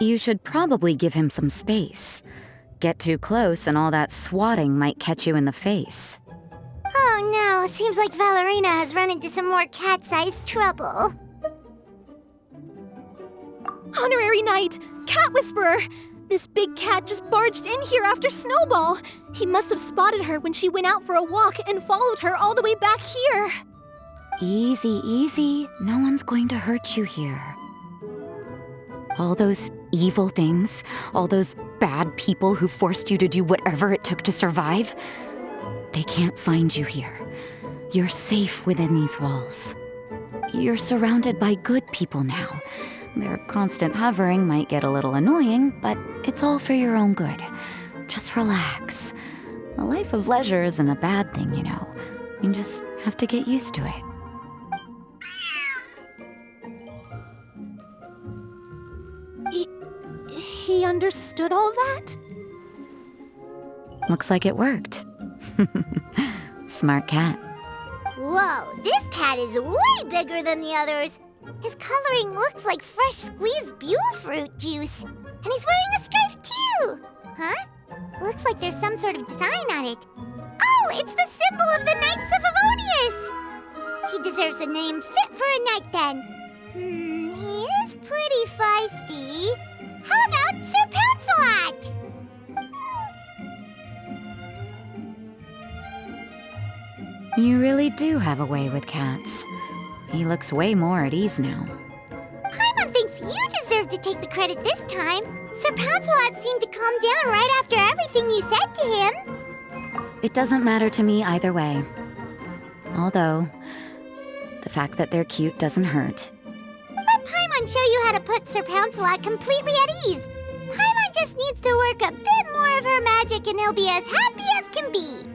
You should probably give him some space. Get too close and all that swatting might catch you in the face. Oh no, seems like Valerina has run into some more cat-sized trouble. Honorary Knight! Cat Whisperer! This big cat just barged in here after Snowball. He must have spotted her when she went out for a walk and followed her all the way back here. Easy, easy. No one's going to hurt you here. All those evil things, all those bad people who forced you to do whatever it took to survive, they can't find you here. You're safe within these walls. You're surrounded by good people now. Their constant hovering might get a little annoying, but it's all for your own good. Just relax. A life of leisure isn't a bad thing, you know. You just have to get used to it. He understood all that? Looks like it worked. Smart cat. Whoa, this cat is way bigger than the others. His coloring looks like fresh squeezed Buell fruit juice. And he's wearing a scarf too! Huh? Looks like there's some sort of design on it. Oh, it's the symbol of the Knights of Avonius! He deserves a name fit for a knight then. He is pretty feisty. How about Sir Pouncelot? You really do have a way with cats. He looks way more at ease now. Paimon thinks you deserve to take the credit this time. Sir Pouncelot seemed to calm down right after everything you said to him. It doesn't matter to me either way. Although, the fact that they're cute doesn't hurt. Let Paimon show you how to put Sir Pouncelot completely at ease. Paimon just needs to work a bit more of her magic and he'll be as happy as can be.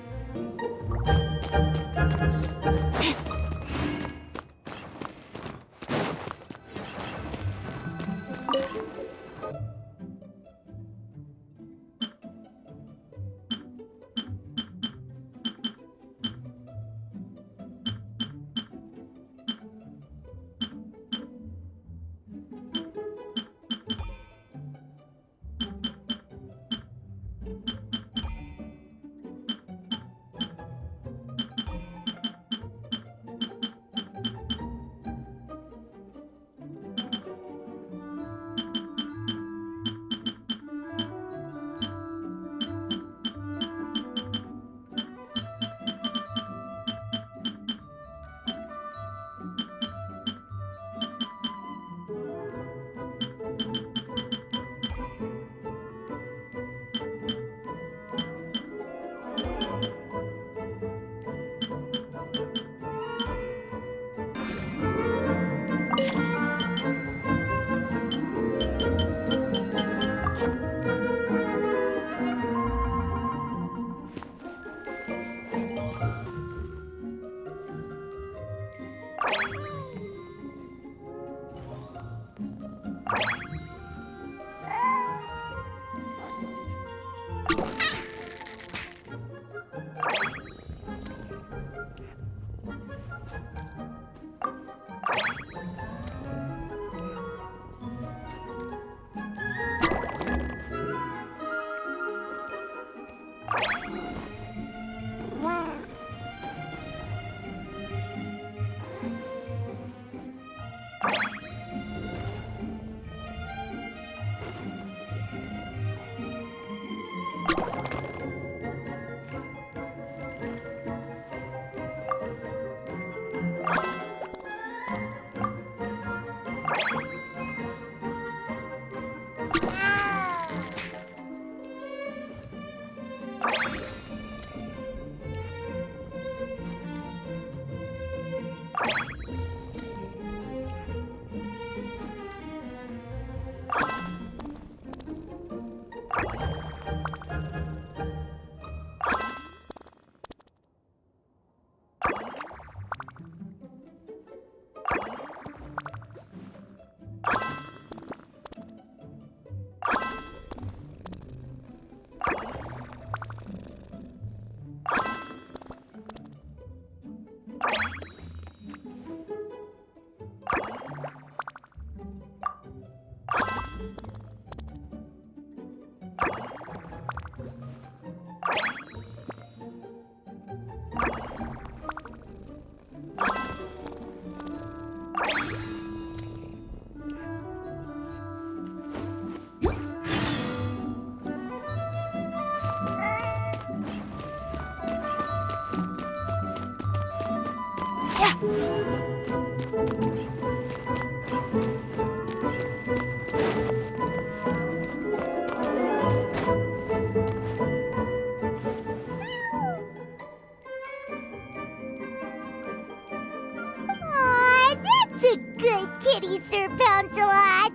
Aw, that's a good kitty, Sir Pounce-a-lot.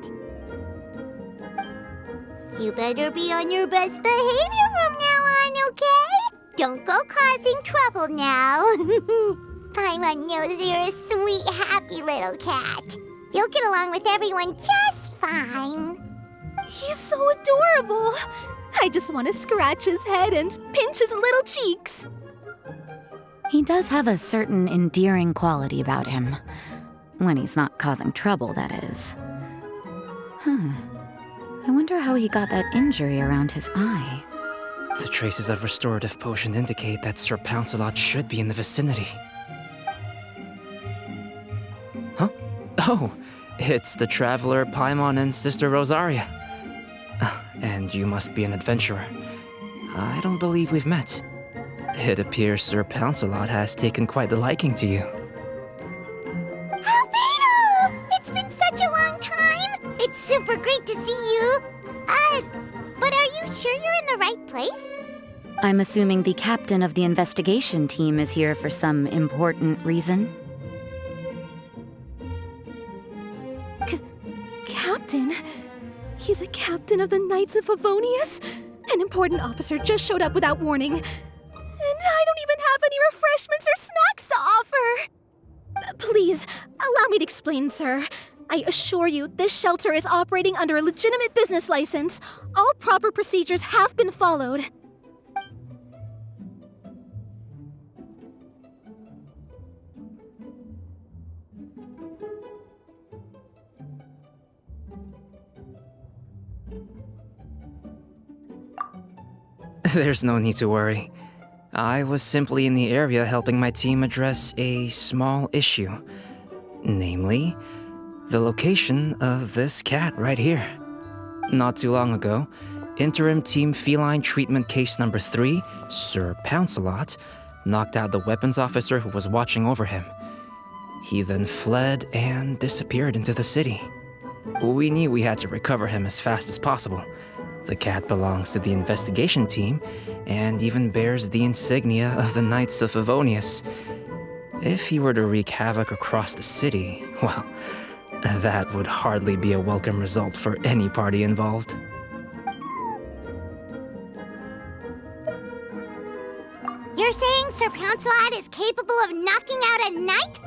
You better be on your best behavior from now on, okay? Don't go causing trouble now. Paimon knows you're a sweet, happy little cat. You'll get along with everyone just fine. He's so adorable. I just want to scratch his head and pinch his little cheeks. He does have a certain endearing quality about him. When he's not causing trouble, that is. I wonder how he got that injury around his eye. The traces of restorative potion indicate that Sir Pounce-a-lot should be in the vicinity. Huh? Oh, it's the traveler Paimon and Sister Rosaria. And you must be an adventurer. I don't believe we've met. It appears Sir Pounce-a-lot has taken quite the liking to you. Albedo! It's been such a long time! It's super great to see you. But are you sure you're in the right place? I'm assuming the captain of the investigation team is here for some important reason. Captain? He's a captain of the Knights of Favonius? An important officer just showed up without warning. And I don't even have any refreshments or snacks to offer! Please, allow me to explain, sir. I assure you, this shelter is operating under a legitimate business license. All proper procedures have been followed. There's no need to worry. I was simply in the area helping my team address a small issue. Namely, the location of this cat right here. Not too long ago, Interim Team Feline Treatment Case Number 3, Sir Pounce-a-lot, knocked out the weapons officer who was watching over him. He then fled and disappeared into the city. We knew we had to recover him as fast as possible. The cat belongs to the investigation team and even bears the insignia of the Knights of Favonius. If he were to wreak havoc across the city, well, that would hardly be a welcome result for any party involved. You're saying Sir Pounce-a-lot is capable of knocking out a knight?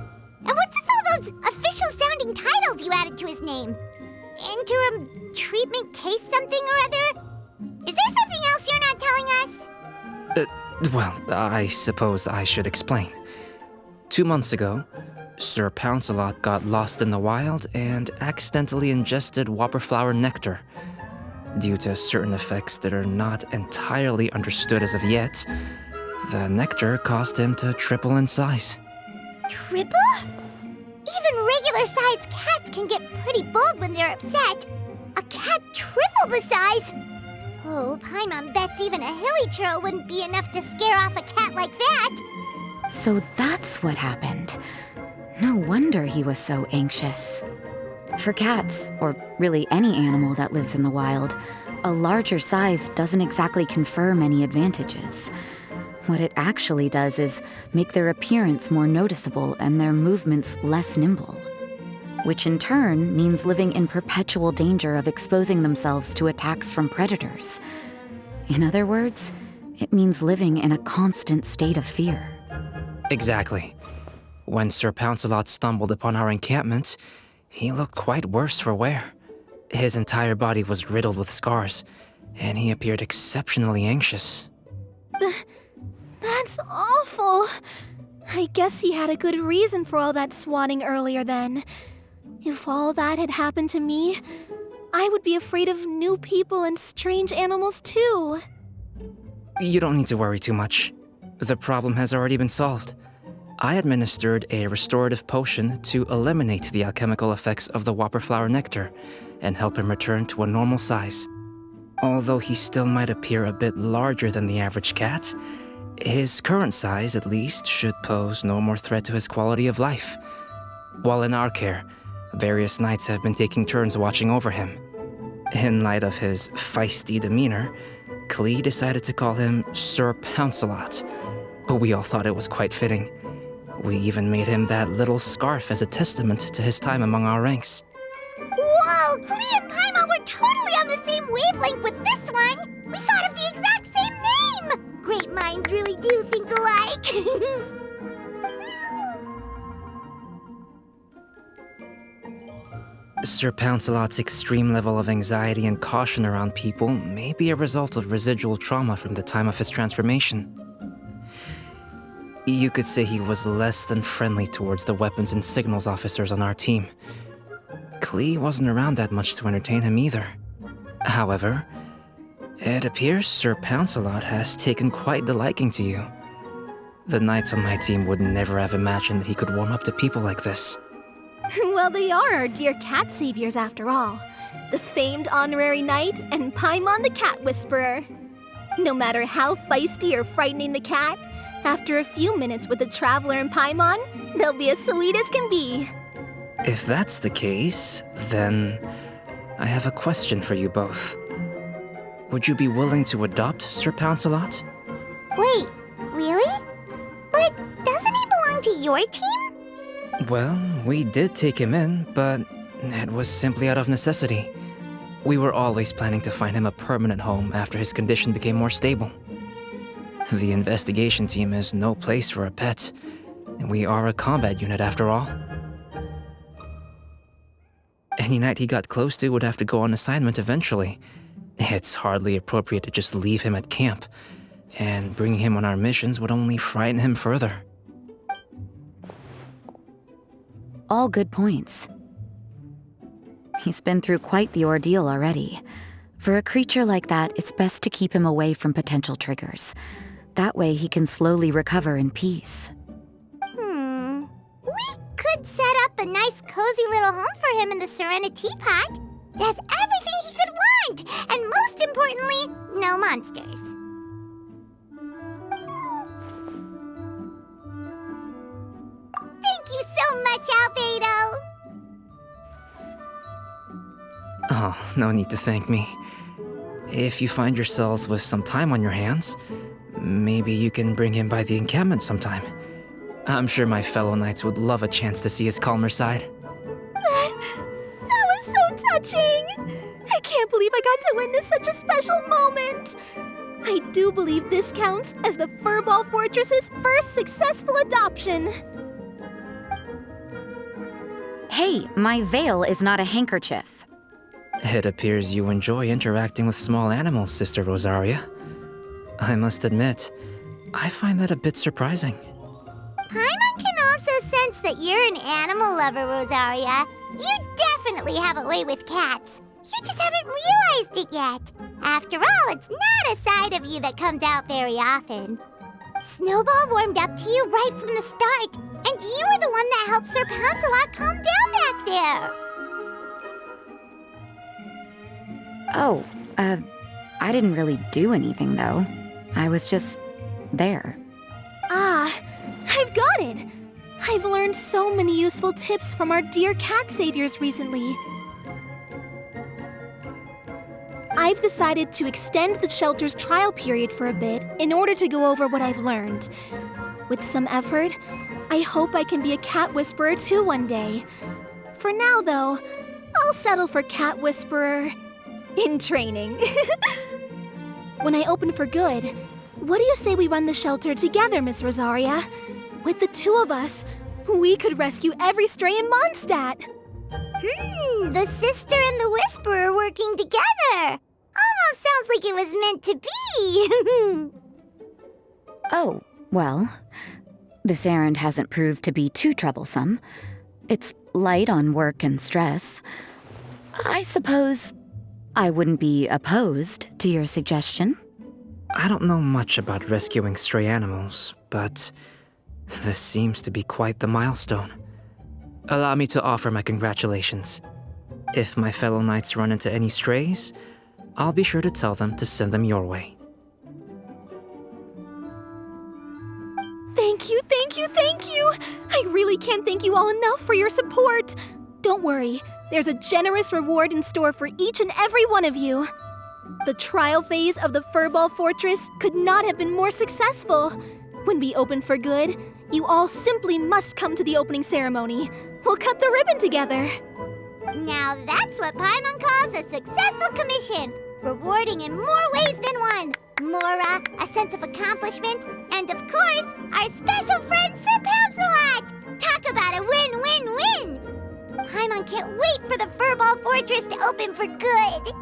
And what's with all those official-sounding titles you added to his name? Interim treatment case something or other? Is there something else you're not telling us? Well, I suppose I should explain. 2 months ago, Sir Pounce-a-lot got lost in the wild and accidentally ingested whopperflower nectar. Due to certain effects that are not entirely understood as of yet, the nectar caused him to triple in size. Triple? Even regular-sized cats can get pretty bold when they're upset. A cat triple the size? Oh, Paimon bets even a hilly churl wouldn't be enough to scare off a cat like that. So that's what happened. No wonder he was so anxious. For cats, or really any animal that lives in the wild, a larger size doesn't exactly confer many advantages. What it actually does is make their appearance more noticeable and their movements less nimble, which in turn means living in perpetual danger of exposing themselves to attacks from predators. In other words, it means living in a constant state of fear. Exactly. When Sir Pouncelot stumbled upon our encampment, he looked quite worse for wear. His entire body was riddled with scars, and he appeared exceptionally anxious. That's awful. I guess he had a good reason for all that swatting earlier then. If all that had happened to me, I would be afraid of new people and strange animals too. You don't need to worry too much. The problem has already been solved. I administered a restorative potion to eliminate the alchemical effects of the whopper flower nectar and help him return to a normal size. Although he still might appear a bit larger than the average cat, his current size, at least, should pose no more threat to his quality of life. While in our care, various knights have been taking turns watching over him. In light of his feisty demeanor, Klee decided to call him Sir Pouncelot. We all thought it was quite fitting. We even made him that little scarf as a testament to his time among our ranks. Whoa, Klee and Paimon were totally on the same wavelength with this one! We thought of the exact same name! Great minds really do think alike! Sir Pouncelot's extreme level of anxiety and caution around people may be a result of residual trauma from the time of his transformation. You could say he was less than friendly towards the weapons and signals officers on our team. Klee wasn't around that much to entertain him either. However, it appears Sir Pouncelot has taken quite the liking to you. The knights on my team would never have imagined that he could warm up to people like this. Well, they are our dear cat saviors after all. The famed honorary knight and Paimon the cat whisperer. No matter how feisty or frightening the cat, after a few minutes with the traveler and Paimon, they'll be as sweet as can be. If that's the case, then I have a question for you both. Would you be willing to adopt Sir Pouncelot? Wait, really? But doesn't he belong to your team? Well, we did take him in, but it was simply out of necessity. We were always planning to find him a permanent home after his condition became more stable. The investigation team is no place for a pet, and we are a combat unit after all. Any knight he got close to would have to go on assignment eventually. It's hardly appropriate to just leave him at camp, and bringing him on our missions would only frighten him further. All good points. He's been through quite the ordeal already. For a creature like that, it's best to keep him away from potential triggers. That way he can slowly recover in peace. We could set up a nice cozy little home for him in the Serenity Pot. It has everything he could want, and most importantly, no monsters. Thank you so much, Albedo! Oh, no need to thank me. If you find yourselves with some time on your hands, maybe you can bring him by the encampment sometime. I'm sure my fellow knights would love a chance to see his calmer side. That was so touching! I can't believe I got to witness such a special moment! I do believe this counts as the Furball Fortress's first successful adoption. Hey, my veil is not a handkerchief. It appears you enjoy interacting with small animals, Sister Rosaria. I must admit, I find that a bit surprising. Paimon can also sense that you're an animal lover, Rosaria. You definitely have a way with cats. You just haven't realized it yet. After all, it's not a side of you that comes out very often. Snowball warmed up to you right from the start, and you were the one that helped Sir Pouncelot calm down back there. Oh, I didn't really do anything, though. I was just there. Ah, I've got it! I've learned so many useful tips from our dear cat saviors recently. I've decided to extend the shelter's trial period for a bit in order to go over what I've learned. With some effort, I hope I can be a cat whisperer too one day. For now, though, I'll settle for cat whisperer in training. When I open for good, what do you say we run the shelter together, Miss Rosaria? With the two of us, we could rescue every stray in Mondstadt. The sister and the whisperer working together. Almost sounds like it was meant to be. Oh, well, this errand hasn't proved to be too troublesome. It's light on work and stress. I suppose I wouldn't be opposed to your suggestion. I don't know much about rescuing stray animals, but this seems to be quite the milestone. Allow me to offer my congratulations. If my fellow knights run into any strays, I'll be sure to tell them to send them your way. Thank you, thank you, thank you! I really can't thank you all enough for your support. Don't worry, there's a generous reward in store for each and every one of you. The trial phase of the Furball Fortress could not have been more successful. When we open for good, you all simply must come to the opening ceremony. We'll cut the ribbon together. Now that's what Paimon calls a successful commission. Rewarding in more ways than one. Mora, a sense of accomplishment, and of course, our special friend Sir Pouncelot! Talk about a win-win-win! Paimon can't wait for the Furball Fortress to open for good.